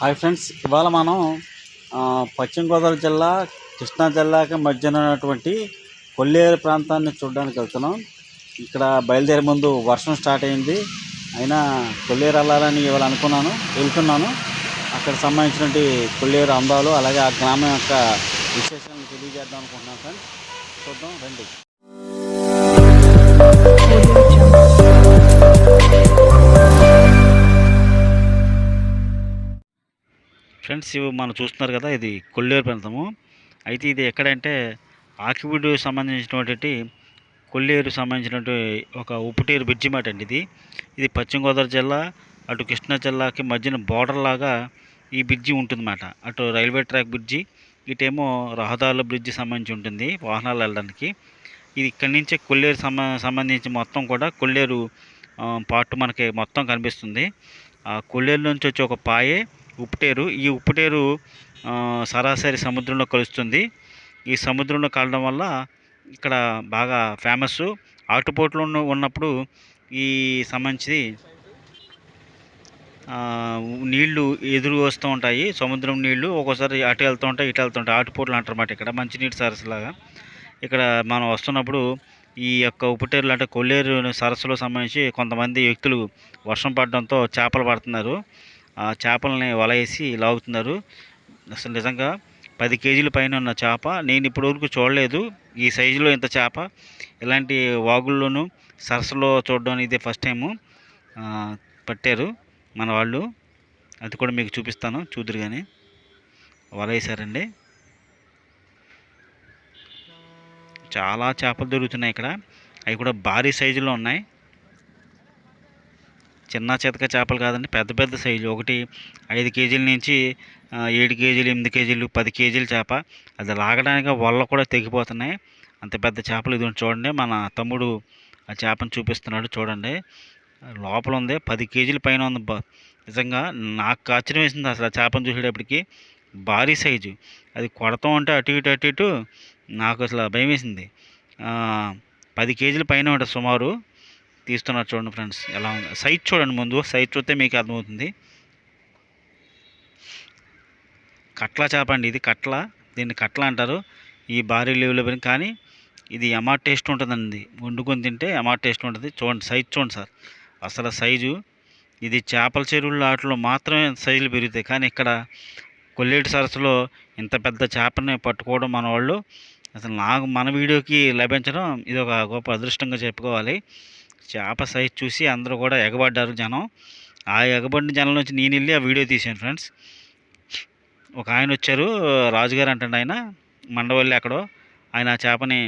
Hi friends, ఇవాళ మనం పశ్చిమ గోదావరి జిల్లా కృష్ణా జిల్లాకి మధ్యన ఉన్నటువంటి కొల్లేరు ప్రాంతాన్ని చూడడానికి వెళ్తున్నాం. ఇక్కడ బయలుదేరే ముందు వర్షం స్టార్ట్ అయింది. అయినా కొల్లేరు వెళ్ళాలని ఇవాళ వెళ్తున్నాను. అక్కడ సంబంధించినటువంటి కొల్లేరు అందాలు అలాగే ఆ గ్రామం యొక్క విశేషాలను తెలియజేద్దాం అనుకుంటున్నాను ఫ్రెండ్స్. చూద్దాం రండి. ఫ్రెండ్స్, ఇవి మనం చూస్తున్నారు కదా, ఇది కొల్లేరు ప్రాంతము. అయితే ఇది ఎక్కడంటే ఆకివీడు సంబంధించినటువంటి కొల్లేరు సంబంధించినటువంటి ఒక ఉప్పుటేరు బ్రిడ్జి మాట అండి. ఇది పశ్చిమ గోదావరి జిల్లా అటు కృష్ణా జిల్లాకి మధ్యన బోర్డర్ లాగా ఈ బ్రిడ్జి ఉంటుందన్నమాట. అటు రైల్వే ట్రాక్ బ్రిడ్జి, ఇటేమో రహదారుల బ్రిడ్జి సంబంధించి ఉంటుంది వాహనాలు వెళ్ళడానికి. ఇది ఇక్కడి నుంచే కొల్లేరు సంబంధించి మొత్తం కూడా కొల్లేరు పార్ట్ మనకి మొత్తం కనిపిస్తుంది. ఆ కొల్లేరు నుంచి వచ్చి ఒక పాయే ఉప్పుటేరు. ఈ ఉప్పుటేరు సరాసరి సముద్రంలో కలుస్తుంది. ఈ సముద్రంలో కలవడం వల్ల ఇక్కడ బాగా ఫేమస్. ఆటుపోట్లు ఉన్నప్పుడు ఈ సంబంధించి నీళ్లు ఎదురు వస్తూ ఉంటాయి. సముద్రం నీళ్లు ఒక్కోసారి అటు వెళ్తూ ఉంటాయి, ఇటు వెళ్తూ ఉంటాయి. ఆటుపోట్లు అంటారన్నమాట. ఇక్కడ మంచినీటి సరస్సులాగా ఇక్కడ మనం వస్తున్నప్పుడు ఈ యొక్క ఉప్పుటేరులు అంటే కొల్లేరు సరస్సులో సంబంధించి కొంతమంది వ్యక్తులు వర్షం పడడంతో చేపలు పడుతున్నారు. ఆ చేపలని వల వేసి లాగుతున్నారు. అసలు నిజంగా 10 కేజీల పైన ఉన్న చేప నేను ఇప్పటివరకు చూడలేదు. ఈ సైజులో ఇంత చేప ఇలాంటి వాగుల్లోనూ సరస్సులో చూడడం ఇదే ఫస్ట్ టైము పట్టారు మన వాళ్ళు. అది కూడా మీకు చూపిస్తాను, చూదురు కానీ. వల వేసారండి. చాలా చేపలు దొరుకుతున్నాయి ఇక్కడ. అవి కూడా భారీ సైజులో ఉన్నాయి. చిన్న చితక చేపలు కాదండి, పెద్ద పెద్ద సైజు. ఒకటి 5 కేజీల నుంచి 7 కేజీలు, 8 కేజీలు, 10 కేజీల చేప. అది లాగడానికి వల్ల కూడా తెగిపోతున్నాయి. అంత పెద్ద చేపలు. ఇది చూడండి, మన తమ్ముడు ఆ చేపను చూపిస్తున్నాడు చూడండి. లోపల ఉంది, 10 కేజీల పైన ఉంది. నిజంగా నాకు ఆశ్చర్యం వేసింది అసలు ఆ చేపను చూసేటప్పటికి. భారీ సైజు. అది కొడతాం అంటే అటు ఇటు అటు ఇటు నాకు అసలు భయం వేసింది. 10 కేజీల పైన ఉంటుంది సుమారు. తీస్తున్నారు చూడండి ఫ్రెండ్స్, ఎలా ఉంది సైజ్ చూడండి. ముందు సైజ్ చూస్తే మీకు అర్థమవుతుంది. కట్ల చేప అండి ఇది. దీన్ని కట్ల అంటారు ఈ భారీ లెవెల్లో. కానీ ఇది ఎమార్ టేస్ట్ ఉంటుందండి. వండుకొని తింటే ఎమార్ టేస్ట్ ఉంటుంది. చూడండి సైజ్ చూడండి సార్, అసలు సైజు. ఇది చేపల చెరువుల వాటిలో మాత్రమే సైజులు పెరుగుతాయి. కానీ ఇక్కడ కొల్లేరు సరస్సులో ఇంత పెద్ద చేపని పట్టుకోవడం మన వాళ్ళు అసలు మన వీడియోకి లభించడం ఇది ఒక గొప్ప అదృష్టంగా చెప్పుకోవాలి. చేప సైజ్ చూసి అందరూ కూడా ఎగబడ్డారు జనం. ఆ ఎగబడిన జనం నుంచి నేను వెళ్ళి ఆ వీడియో తీశాను ఫ్రెండ్స్. ఒక ఆయన వచ్చారు, రాజుగారు అంటండి ఆయన, మండవల్లి ఎక్కడో. ఆయన ఆ చేపని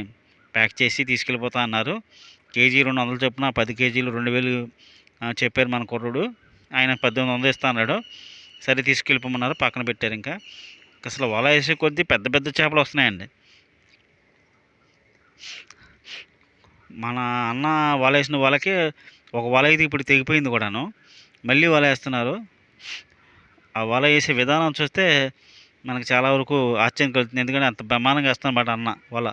ప్యాక్ చేసి తీసుకెళ్ళిపోతా అన్నారు. కేజీ 200 చొప్పున 10 కేజీలు 2000 చెప్పారు మన కుర్రుడు. ఆయన 1800 ఇస్తా అన్నాడు. సరే తీసుకెళ్ళిపోమన్నారు, పక్కన పెట్టారు. ఇంకా అసలు వల వేసే కొద్దీ పెద్ద పెద్ద చేపలు వస్తున్నాయండి. మన అన్న వల వేసిన వలకే ఒక వల అయితే ఇప్పుడు తెగిపోయింది కూడాను. మళ్ళీ వల వేస్తున్నారు. ఆ వల వేసే విధానం చూస్తే మనకు చాలా వరకు ఆశ్చర్యం కలుగుతుంది. ఎందుకంటే అంత బ్రహ్మాండంగా వేస్తానమాట అన్న వల.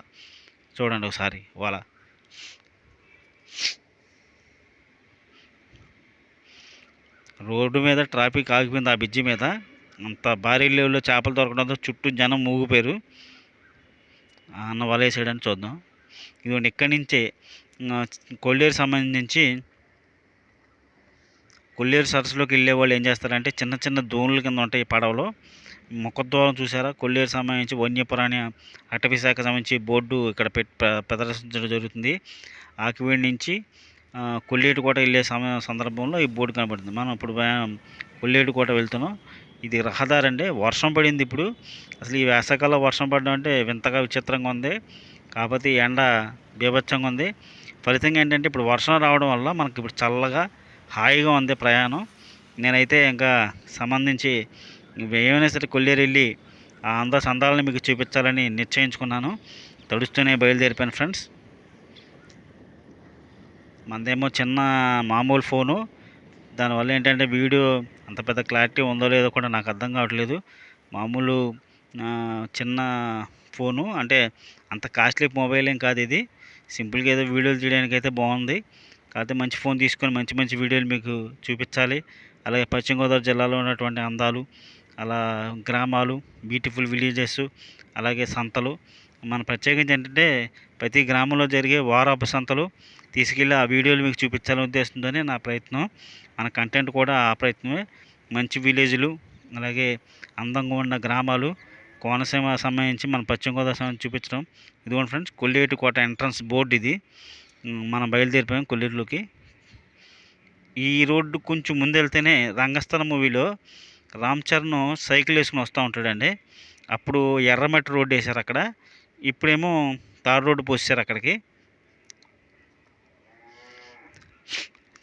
చూడండి ఒకసారి వల. రోడ్డు మీద ట్రాఫిక్ ఆగిపోయింది ఆ బ్రిడ్జి మీద. అంత భారీ లెవెల్లో చేపలు దొరకడంతో చుట్టూ జనం మూగిపోయారు. అన్న వల వేసాడని చూద్దాం. ఇదిగోండి, ఇక్కడి నుంచే కొల్లేరు సంబంధించి కొల్లేరు సరస్సులోకి వెళ్ళే వాళ్ళు ఏం చేస్తారంటే చిన్న చిన్న దోణుల కింద ఉంటాయి పడవలో. ముఖద్వారం చూసారా, కొల్లేరు సంబంధించి వన్యప్రాణి అటవీ శాఖ సంబంధించి బోర్డు ఇక్కడ ప్రదర్శించడం జరుగుతుంది. ఆకివీడి నుంచి కొల్లేరుకోట వెళ్ళే సందర్భంలో ఈ బోర్డు కనబడుతుంది. మనం ఇప్పుడు కొల్లేరుకోట వెళ్తున్నాం. ఇది రహదారి అండి. వర్షం పడింది ఇప్పుడు. అసలు ఈ వేసవికాలంలో వర్షం పడడం అంటే వింతగా విచిత్రంగా ఉంది. కాకపోతే ఎండ బీభత్సంగా ఉంది. ఫలితంగా ఏంటంటే ఇప్పుడు వర్షం రావడం వల్ల మనకి ఇప్పుడు చల్లగా హాయిగా ఉంది ప్రయాణం. నేనైతే ఇంకా సంబంధించి ఏమైనా సరే కొల్లేరు వెళ్ళి ఆ సందాలను మీకు చూపించాలని నిశ్చయించుకున్నాను. తడుస్తూనే బయలుదేరిపోయాను ఫ్రెండ్స్. మనదేమో చిన్న మామూలు ఫోను. దానివల్ల ఏంటంటే వీడియో అంత పెద్ద క్లారిటీ ఉందో లేదో కూడా నాకు అర్థం కావట్లేదు. మామూలు చిన్న ఫోను అంటే అంత కాస్ట్లీ మొబైల్ ఏం కాదు ఇది. సింపుల్గా ఏదో వీడియోలు తీయడానికి అయితే బాగుంది. కాకపోతే మంచి ఫోన్ తీసుకొని మంచి మంచి వీడియోలు మీకు చూపించాలి. అలాగే పశ్చిమ గోదావరి జిల్లాలో ఉన్నటువంటి అందాలు అలా గ్రామాలు, బ్యూటిఫుల్ విలేజెస్, అలాగే సంతలు. మన ప్రత్యేకించి ఏంటంటే ప్రతి గ్రామంలో జరిగే వారపు సంతలు తీసుకెళ్ళి ఆ వీడియోలు మీకు చూపించాలనే ఉద్దేశంతోనే నా ప్రయత్నం. మన కంటెంట్ కూడా ఆ ప్రయత్నమే. మంచి విలేజ్లు, అలాగే అందంగా ఉన్న గ్రామాలు, కోనసీమ సంబంధించి మన పశ్చిమ గోదావరి సంబంధించి చూపించడం. ఇదిగోండి ఫ్రెండ్స్, కొల్లేటి కోట ఎంట్రన్స్ బోర్డు ఇది. మనం బయలుదేరిపోయాం కొల్లేరులోకి. ఈ రోడ్డు కొంచెం ముందెళ్తేనే రంగస్థలం మూవీలో రామ్ చరణ్ సైకిల్ వేసుకుని వస్తూ ఉంటాడండి. అప్పుడు ఎర్రమట్టి రోడ్డు వేశారు అక్కడ, ఇప్పుడేమో తార్ రోడ్డు పోసారు అక్కడికి.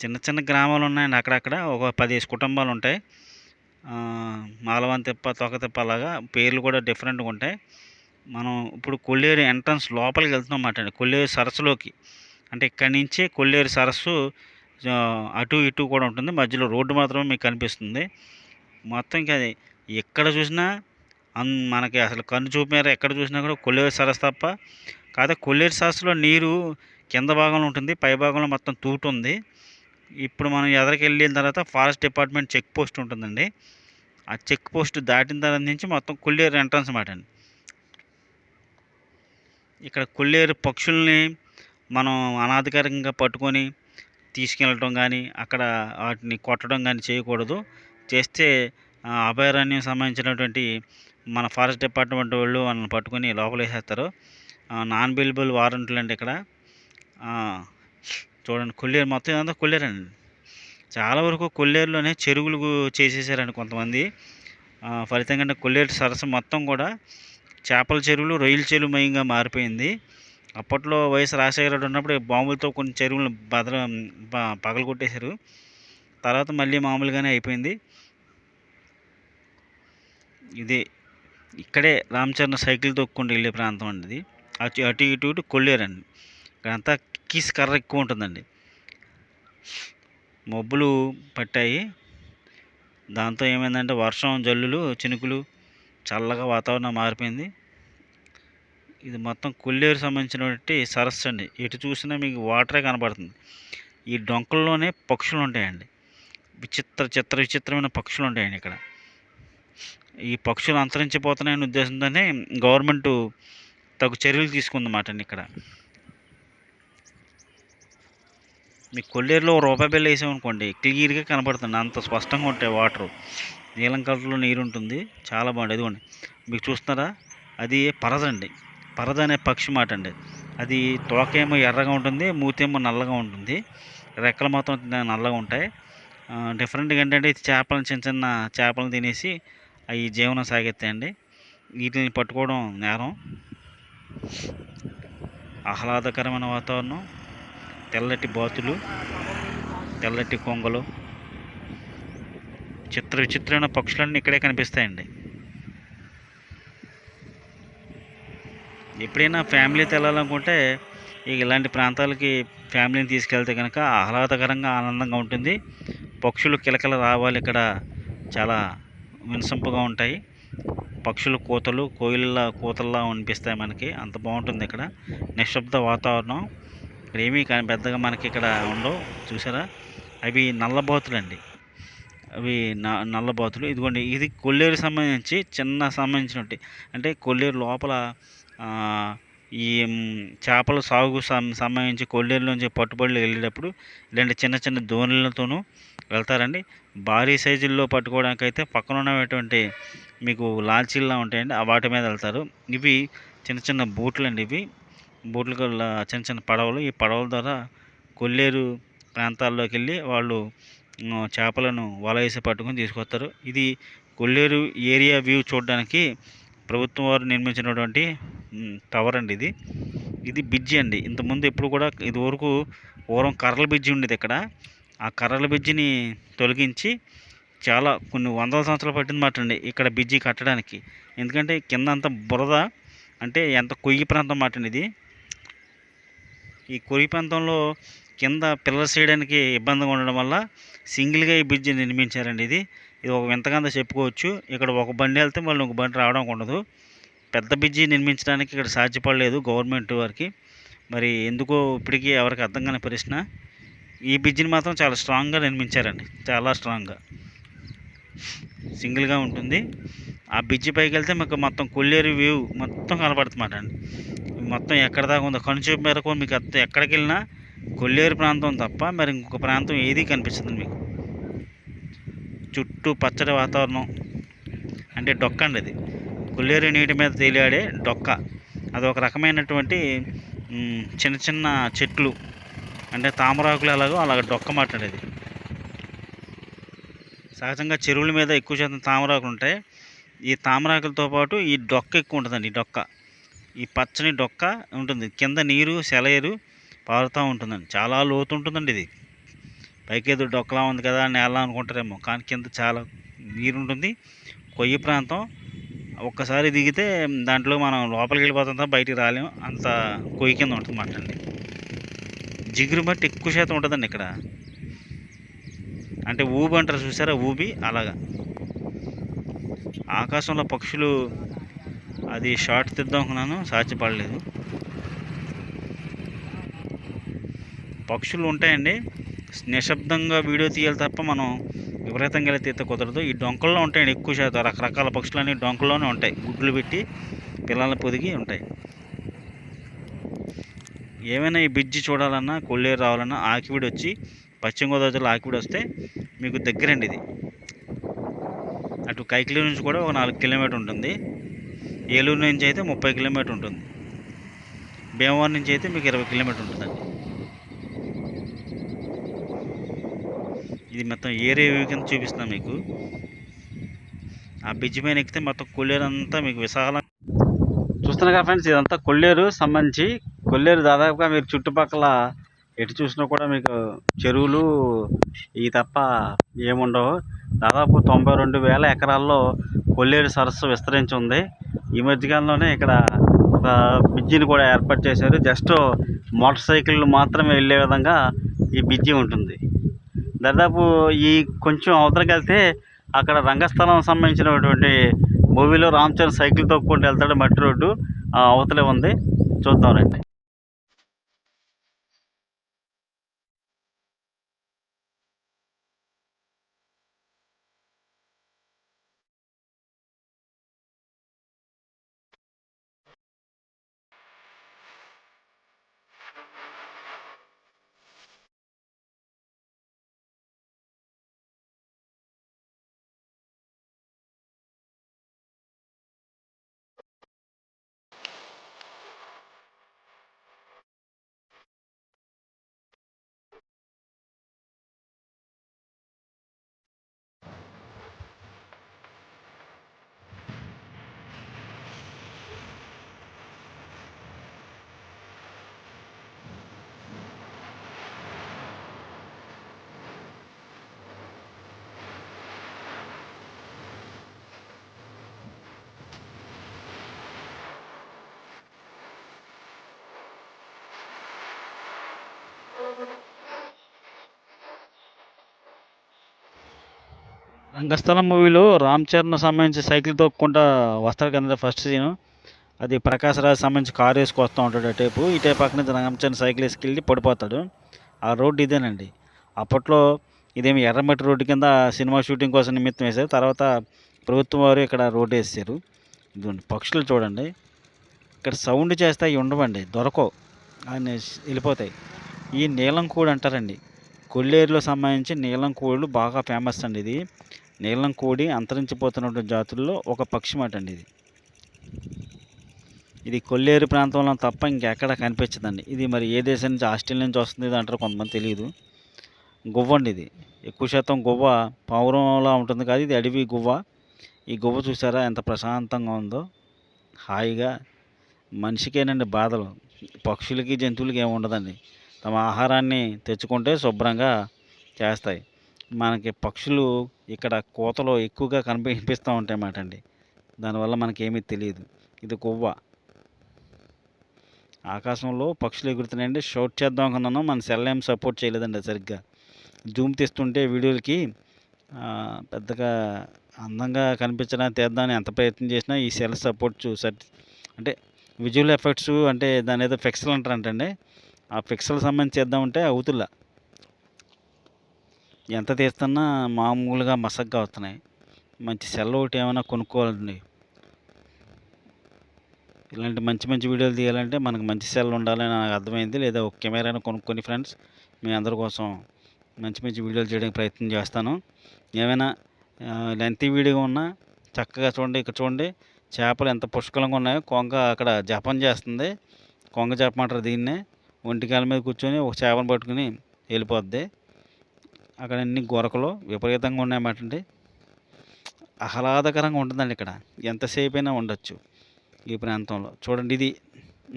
చిన్న చిన్న గ్రామాలు ఉన్నాయండి అక్కడక్కడ, ఒక 10 కుటుంబాలు ఉంటాయి. మాలవంతిప్ప, తొక్కతిప్ప అలాగా పేర్లు కూడా డిఫరెంట్గా ఉంటాయి. మనం ఇప్పుడు కొల్లేరు ఎంట్రన్స్ లోపలికి వెళ్తున్నాం అన్నమాట అండి, కొల్లేరు సరస్సులోకి. అంటే ఇక్కడి నుంచే కొల్లేరు సరస్సు అటు ఇటు కూడా ఉంటుంది, మధ్యలో రోడ్డు మాత్రమే మీకు కనిపిస్తుంది. మొత్తం ఇంకా ఎక్కడ చూసినా మనకి అసలు కన్ను చూపు మేర ఎక్కడ చూసినా కూడా కొల్లేరు సరస్సు తప్ప. కాకపోతే కొల్లేరు సరస్సులో నీరు కింద భాగంలో ఉంటుంది, పై భాగంలో మొత్తం తూటు ఉంది. ఇప్పుడు మనం ఎదరికి వెళ్ళిన తర్వాత ఫారెస్ట్ డిపార్ట్మెంట్ చెక్ పోస్ట్ ఉంటుందండి. ఆ చెక్ పోస్ట్ దాటిన తర్వాత నుంచి మొత్తం కొల్లేరు ఎంట్రన్స్ అన్నమాట అండి. ఇక్కడ కొల్లేరు పక్షుల్ని మనం అనాధికారికంగా పట్టుకొని తీసుకెళ్ళటం కానీ, అక్కడ వాటిని కొట్టడం కానీ చేయకూడదు. చేస్తే అభయారణ్యం సంబంధించినటువంటి మన ఫారెస్ట్ డిపార్ట్మెంట్ వాళ్ళు వాళ్ళని పట్టుకొని లోపల వేసేస్తారు. నాన్ బెయిలబుల్ వారెంట్లు అండి ఇక్కడ. చూడండి, కొల్లేరు మొత్తం ఇదంతా కొల్లేరండి. చాలా వరకు కొల్లేరులోనే చెరువులు చేసేసారండి కొంతమంది. ఫలితంగా కొల్లేరు సరస్సు మొత్తం కూడా చేపల చెరువులు, రొయ్యల చెరువుమయంగా మారిపోయింది. అప్పట్లో వైఎస్ రాజశేఖర రెడ్డి ఉన్నప్పుడు బాంబులతో కొన్ని చెరువులను పగలు కొట్టేశారు. తర్వాత మళ్ళీ మామూలుగానే అయిపోయింది. ఇది ఇక్కడే రామ్ చరణ్ సైకిల్ తొక్కుంటూ వెళ్ళే ప్రాంతం అండి ఇది. అటు ఇటు ఇటు కొల్లేరండి. ఇక్కడంతా కీస్ కర్ర ఎక్కువ ఉంటుందండి. మబ్బులు పట్టాయి, దాంతో ఏమైందంటే వర్షం, జల్లులు, చినుకులు, చల్లగా వాతావరణం మారిపోయింది. ఇది మొత్తం కొల్లేరు సంబంధించినటువంటి సరస్సు అండి. ఎటు చూసినా మీకు వాటరే కనబడుతుంది. ఈ డొంకల్లోనే పక్షులు ఉంటాయండి, విచిత్రమైన పక్షులు ఉంటాయండి ఇక్కడ. ఈ పక్షులు అంతరించిపోతున్నాయనే ఉద్దేశంతోనే గవర్నమెంట్ తగు చర్యలు తీసుకుందన్నమాట అండి. ఇక్కడ మీకు కొల్లేరులో రూపాయి బిళ్ళ వేసామనుకోండి, క్లియర్గా కనబడుతుంది, అంత స్పష్టంగా ఉంటాయి వాటరు. నీలం కలర్లో నీరు ఉంటుంది, చాలా బాగుంటుంది. ఇదిగోండి మీకు చూస్తున్నారా, అది పరద అండి. పరద అనే పక్షి మాట అండి. అది తోకేమో ఎర్రగా ఉంటుంది, మూతేమో నల్లగా ఉంటుంది, రెక్కలు మాత్రం నల్లగా ఉంటాయి. డిఫరెంట్గా ఏంటంటే ఇది చిన్న చిన్న చేపలను తినేసి అవి జీవనం సాగెత్తాయండి. వీటిని పట్టుకోవడం నేరం. ఆహ్లాదకరమైన వాతావరణం, తెల్లటి బాతులు, తెల్లటి కొంగలు, విచిత్రమైన పక్షులన్నీ ఇక్కడే కనిపిస్తాయండి. ఎప్పుడైనా ఫ్యామిలీతో వెళ్ళాలనుకుంటే ఇలాంటి ప్రాంతాలకి ఫ్యామిలీని తీసుకెళ్తే కనుక ఆహ్లాదకరంగా, ఆనందంగా ఉంటుంది. పక్షులు కిలకిల రావాలి ఇక్కడ చాలా వినసొంపుగా ఉంటాయి. పక్షుల కూతలు కోయిల కూతల్లా అనిపిస్తాయి మనకి, అంత బాగుంటుంది ఇక్కడ. నిశ్శబ్ద వాతావరణం. ఇక్కడ ఏమీ కానీ పెద్దగా మనకి ఇక్కడ ఉండవు. చూసారా, అవి నల్లబాతులండి. అవి నల్లబాతులు. ఇదిగోండి, ఇది కొల్లేరు సంబంధించి సంబంధించినట్టు. అంటే కొల్లేరు లోపల ఈ చేపల సాగు సంబంధించి కొల్లేరులోంచి పట్టుబడులు వెళ్ళేటప్పుడు ఇలాంటి చిన్న చిన్న దోణులతోనూ వెళ్తారండి. భారీ సైజుల్లో పట్టుకోవడానికి అయితే పక్కన ఉన్నటువంటి మీకు లాల్చీల్లా ఉంటాయండి, వాటి మీద వెళ్తారు. ఇవి చిన్న చిన్న బోట్లు అండి. ఇవి బోట్లు చిన్న చిన్న పడవలు. ఈ పడవల ద్వారా కొల్లేరు ప్రాంతాల్లోకి వెళ్ళి వాళ్ళు చేపలను వల వేసి పట్టుకొని తీసుకొస్తారు. ఇది కొల్లేరు ఏరియా వ్యూ చూడడానికి ప్రభుత్వం వారు నిర్మించినటువంటి టవర్ అండి. ఇది బ్రిడ్జి అండి. ఇంతకుముందు ఎప్పుడు కూడా ఇదివరకు పూర్వం కర్రల బ్రిడ్జి ఉండేది ఇక్కడ. ఆ కర్రల బ్రిడ్జిని తొలగించి చాలా కొన్ని వందల సంవత్సరాలు పట్టిందన్నమాట అండి ఇక్కడ బ్రిడ్జి కట్టడానికి. ఎందుకంటే కింద అంత బురద, అంటే ఎంత కొయ్యి ప్రాంతం మాట అండి ఇది. ఈ కొయ్యి ప్రాంతంలో కింద పిల్లర్స్ చేయడానికి ఇబ్బందిగా ఉండడం వల్ల సింగిల్గా ఈ బ్రిడ్జి నిర్మించారండి. ఇది ఒక వింతగా చెప్పుకోవచ్చు. ఇక్కడ ఒక బండి వెళ్తే మళ్ళీ ఒక బండి రావడం ఉండదు. పెద్ద బ్రిడ్జి నిర్మించడానికి ఇక్కడ సాధ్యపడలేదు గవర్నమెంట్ వారికి. మరి ఎందుకో ఇప్పటికీ ఎవరికి అర్థం కాని ప్రశ్న. ఈ బ్రిడ్జిని మాత్రం చాలా స్ట్రాంగ్గా నిర్మించారండి, చాలా స్ట్రాంగ్గా. సింగిల్గా ఉంటుంది. ఆ బ్రిడ్జి పైకి వెళ్తే మీకు మొత్తం కొల్లేరు వ్యూ మొత్తం కనపడుతుందన్నమాట అండి. మొత్తం ఎక్కడ దాకా ఉందో కనుచూపు మేరకు మీకు ఎక్కడికి వెళ్ళినా కొల్లేరు ప్రాంతం తప్ప మరి ఇంకొక ప్రాంతం ఏది కనిపిస్తుంది మీకు. చుట్టూ పచ్చడి వాతావరణం. అంటే డొక్క అండి అది, కొల్లేరు నీటి మీద తేలియాడే డొక్క. అది ఒక రకమైనటువంటి చిన్న చిన్న చెట్లు, అంటే తామరాకులు ఎలాగో అలాగ డొక్క మాట్లాడేది. సహజంగా చెరువుల మీద ఎక్కువ శాతం తామరాకులు ఉంటాయి. ఈ తామరాకులతో పాటు ఈ డొక్క ఎక్కువ ఉంటుందండి. ఈ డొక్క, ఈ పచ్చని డొక్క ఉంటుంది. కింద నీరు సెలయేరు పారుతూ ఉంటుందండి. చాలా లోతు ఉంటుందండి ఇది. పైకి ఏదో డొక్కలా ఉంది కదా నేల అనుకుంటారేమో, కానీ కింద చాలా నీరు ఉంటుంది. కొయ్యి ప్రాంతం. ఒక్కసారి దిగితే దాంట్లో మనం లోపలికి వెళ్ళిపోతుందా బయటికి రాలేము, అంత కొయ్యి కింద ఉంటుంది మాట అండి. జిగురు మట్టి ఎక్కువ శాతం ఉంటుందండి ఇక్కడ. అంటే ఊబి అంటారు చూసారా, ఊబి అలాగా. ఆకాశంలో పక్షులు, అది షార్ట్ తీద్దాం అనుకున్నాను, సాధ్యపడలేదు. పక్షులు ఉంటాయండి, నిశ్శబ్దంగా వీడియో తీయాలి తప్ప మనం విపరీతంగా వెళ్ళి తీస్తే కుదరదు. ఈ డొంకల్లో ఉంటాయండి ఎక్కువ శాతం. రకరకాల పక్షులన్నీ డొంకల్లోనే ఉంటాయి, గుడ్లు పెట్టి పిల్లల్ని పొదిగి ఉంటాయి. ఏమైనా ఈ బ్రిడ్జి చూడాలన్నా, కొల్లేరు రావాలన్నా ఆకివీడు వచ్చి, పశ్చిమ గోదావరి జిల్లా ఆకివీడు వస్తే మీకు దగ్గరండి ఇది. అటు కైకిలూరు నుంచి కూడా ఒక 4 కిలోమీటర్ ఉంటుంది. ఏలూరు నుంచి అయితే 30 కిలోమీటర్ ఉంటుంది. భీమవరం నుంచి అయితే మీకు 20 కిలోమీటర్ ఉంటుందండి. ఇది మొత్తం ఏరియా వ్యూ కింద చూపిస్తున్నాను మీకు. ఆ బ్రిడ్జి పైన ఎక్కితే మొత్తం కొల్లేరు అంతా మీకు విశాలం చూస్తున్నారు కదా ఫ్రెండ్స్. ఇదంతా కొల్లేరు సంబంధించి. కొల్లేరు దాదాపుగా మీరు చుట్టుపక్కల ఎటు చూసినా కూడా మీకు చెరువులు ఇవి తప్ప ఏముండవు. దాదాపు 92,000 ఎకరాల్లో కొల్లేరు సరస్సు విస్తరించి ఉంది. ఈ మధ్యకాలంలోనే ఇక్కడ ఒక బ్రిడ్జిని కూడా ఏర్పాటు చేశారు. జస్ట్ మోటార్ సైకిళ్ళు మాత్రమే వెళ్ళే విధంగా ఈ బ్రిడ్జి ఉంటుంది. దాదాపు ఈ కొంచెం అవతలకి వెళ్తే అక్కడ రంగస్థలం సంబంధించినటువంటి మూవీలో రామ్ చరణ్ సైకిల్ తొక్కుంటూ వెళ్తాడు, మట్టి రోడ్డు అవతలే ఉంది. చూద్దాం రండి. రంగస్థలం మూవీలో రామ్ చరణ్ సంబంధించి సైకిల్ తొక్కుంటా వస్తాడు కదా ఫస్ట్ సీను. అది ప్రకాశ్ రాజ్ సంబంధించి కారు వేసుకొస్తూ ఉంటాడు. అటేపు ఈ టైపు పక్కన నుంచి రామ్ చరణ్ సైకిల్ వేసుకెళ్ళి పడిపోతాడు. ఆ రోడ్డు ఇదేనండి. అప్పట్లో ఇదేమి ఎర్రమట్టి రోడ్డు కింద సినిమా షూటింగ్ కోసం నిమిత్తం వేశారు. తర్వాత ప్రభుత్వం వారు ఇక్కడ రోడ్డు వేసారు. ఇదిగోండి పక్షులు చూడండి. ఇక్కడ సౌండ్ చేస్తే అవి ఉండవండి, దొరకవు, ఆయన వెళ్ళిపోతాయి. ఈ నీలం కోడి అంటారండి. కొల్లేరులో సంబంధించి నీలం కోళ్ళు బాగా ఫేమస్ అండి. ఇది నీలం కోడి అంతరించిపోతున్నటువంటి జాతుల్లో ఒక పక్షి మాట అండి ఇది. ఇది కొల్లేరు ప్రాంతంలో తప్ప ఇంకెక్కడ కనిపించదండి. ఇది మరి ఏ దేశం నుంచి, ఆస్ట్రేలియా నుంచి వస్తుంది ఇది అంటారు కొంతమంది, తెలియదు. గువ్వ అండి ఇది. ఎక్కువ శాతం గువ్వ పావురంలా ఉంటుంది కాదు, ఇది అడవి గువ్వ. ఈ గువ్వ చూసారా ఎంత ప్రశాంతంగా ఉందో, హాయిగా. మనిషికేనండి బాధలు, పక్షులకి జంతువులకి ఏమి ఉండదండి. తమ ఆహారాన్ని తెచ్చుకుంటే శుభ్రంగా చేస్తాయి. మనకి పక్షులు ఇక్కడ కోతలు ఎక్కువగా కనిపిస్తూ ఉంటాయి అన్నమాట అండి. దానివల్ల మనకేమీ తెలియదు. ఇది గువ్వ. ఆకాశంలో పక్షులు ఎగురుతున్నాయండి. షూట్ చేద్దాం అనుకున్నాను, మన సెల్ ఏం సపోర్ట్ చేయలేదండి సరిగ్గా. జూమ్ తీస్తుంటే వీడియోలకి పెద్దగా అందంగా కనిపించడానికి తీద్దామని ఎంత ప్రయత్నం చేసినా ఈ సెల్ సపోర్ట్ అంటే విజువల్ ఎఫెక్ట్స్ అంటే దాని ఏదో పిక్సెల్ అంటారంటండి. ఆ పిక్సెల్ సంబంధించి చేద్దామంటే అవుతుల్లా, ఎంత తీస్తున్నా మామూలుగా మసగ్గా వస్తున్నాయి. మంచి సెల్ ఒకటి ఏమైనా కొనుక్కోవాలండి. ఇలాంటి మంచి మంచి వీడియోలు తీయాలంటే మనకు మంచి సెల్ ఉండాలని నాకు అర్థమైంది. లేదా ఒక కెమెరాను కొనుక్కొని ఫ్రెండ్స్ మీ అందరి కోసం మంచి మంచి వీడియోలు చేయడానికి ప్రయత్నం చేస్తాను. ఏమైనా లెంతీ వీడియో ఉన్నా చక్కగా చూడండి. ఇక్కడ చూడండి చేపలు ఎంత పుష్కలంగా ఉన్నాయో. కొంగ అక్కడ జపం చేస్తుంది. కొంగ చెప్పమంటారు దీన్నే. ఒంటికాల మీద కూర్చొని ఒక చేపను పట్టుకుని వెళ్ళిపోద్ది. అక్కడ అన్ని గొరకలు విపరీతంగా ఉన్నాయన్నమాట అండి. ఆహ్లాదకరంగా ఉంటుందండి ఇక్కడ. ఎంతసేపు అయినా ఉండొచ్చు ఈ ప్రాంతంలో. చూడండి ఇది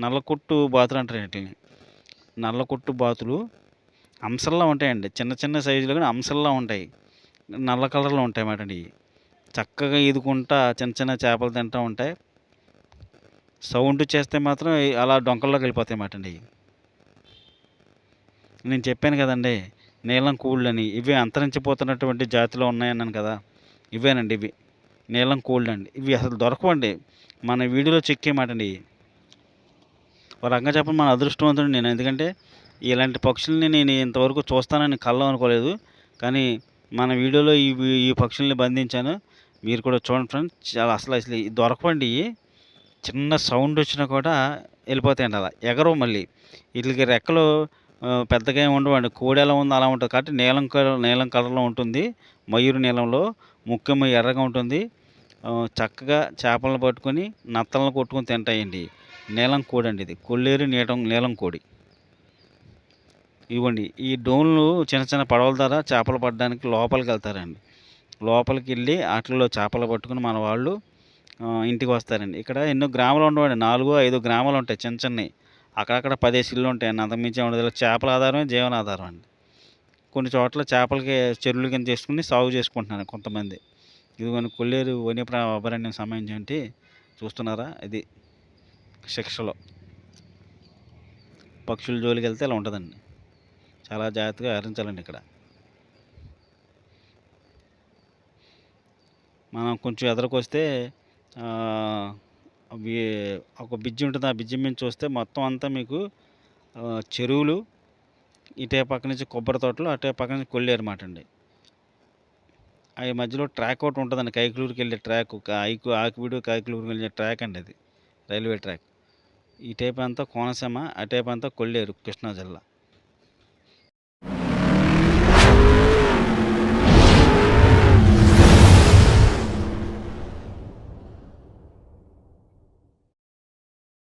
నల్లకుట్టు బాతులు అంటారు వీటిని. నల్లకుట్టు బాతులు అంశల్లా ఉంటాయండి. చిన్న చిన్న సైజులో కానీ అంశల్లా ఉంటాయి. నల్ల కలర్లో ఉంటాయి అన్నమాట అండి. చక్కగా ఈదుకుంటా చిన్న చిన్న చేపలు తింటూ ఉంటాయి. సౌండ్ చేస్తే మాత్రం అలా డొంకల్లోకి వెళ్ళిపోతాయి అన్నమాట అండి. నేను చెప్పాను కదండి నీలం కోళ్ళని. ఇవే అంతరించిపోతున్నటువంటి జాతిలో ఉన్నాయన్నాను కదా, ఇవేనండి ఇవి నీలం కోళ్ళు అండి. ఇవి అసలు దొరకవండి. మన వీడియోలో చెక్కేమాట అండి. ఒక రకంగా చెప్పండి మన అదృష్టవంతుడు నేను. ఎందుకంటే ఇలాంటి పక్షుల్ని నేను ఇంతవరకు చూస్తానని కల్లో అనుకోలేదు. కానీ మన వీడియోలో ఈ పక్షుల్ని బంధించాను. మీరు కూడా చూడండి ఫ్రెండ్స్. చాలా అసలు దొరకవండి. చిన్న సౌండ్ వచ్చినా కూడా వెళ్ళిపోతాయండి. అలా ఎగరవు మళ్ళీ. వీటికి రెక్కలు పెద్దగా ఏమి ఉండవండి. కోడి ఎలా ఉందో అలా ఉంటుంది. కాబట్టి నీలం కలర్లో ఉంటుంది. మయూరు నీలంలో ముఖ్యమ ఎర్రగా ఉంటుంది. చక్కగా చేపలను పట్టుకొని నత్తలను కొట్టుకొని తింటాయండి. నీలం కోడి అండి ఇది. కొల్లేరు నీలం కోడి. ఇవ్వండి ఈ డోన్లు చిన్న చిన్న పడవల ద్వారా చేపలు పట్టడానికి లోపలికి వెళ్తారండి. లోపలికి వెళ్ళి వాటిల్లో చేపలు పట్టుకుని మన వాళ్ళు ఇంటికి వస్తారండి. ఇక్కడ ఎన్నో గ్రామాలు ఉండవండి. 4-5 గ్రామాలు ఉంటాయి చిన్న చిన్నవి. అక్కడక్కడ 10 ఇళ్ళు ఉంటాయండి. అంతకుమించి ఉండదు. చేపల ఆధారమే జీవనాధారం అండి. కొన్ని చోట్ల చేపలకి చెరువుల కింద చేసుకుని సాగు చేసుకుంటున్నారు కొంతమంది. ఇదిగోని కొల్లేరు వన్యప్రాణి అభయారణ్యం సంబంధించి చూస్తున్నారా, ఇది శిక్షలో పక్షుల జోలికి వెళ్తే ఇలా ఉంటుందండి. చాలా జాగ్రత్తగా వ్యవహరించాలండి. ఇక్కడ మనం కొంచెం ఎదరకొస్తే ఒక బ్రిడ్జి ఉంటుంది. ఆ బ్రిడ్జి మీద చూస్తే మొత్తం అంతా మీకు చెరువులు, ఇటే పక్క నుంచి కొబ్బరి తోటలు, అటే పక్క నుంచి కొల్లేరు మాట అండి. ఆ మధ్యలో ట్రాక్ ఒకటి ఉంటుందండి. కైకలూరుకి వెళ్ళే ట్రాక్. ఆకివీడు కైకలూరుకి వెళ్ళే ట్రాక్ అండి అది, రైల్వే ట్రాక్. ఈ టైప్ అంతా కోనసీమ, ఆ టైప్ అంతా కొల్లేరు, కృష్ణా జిల్లా.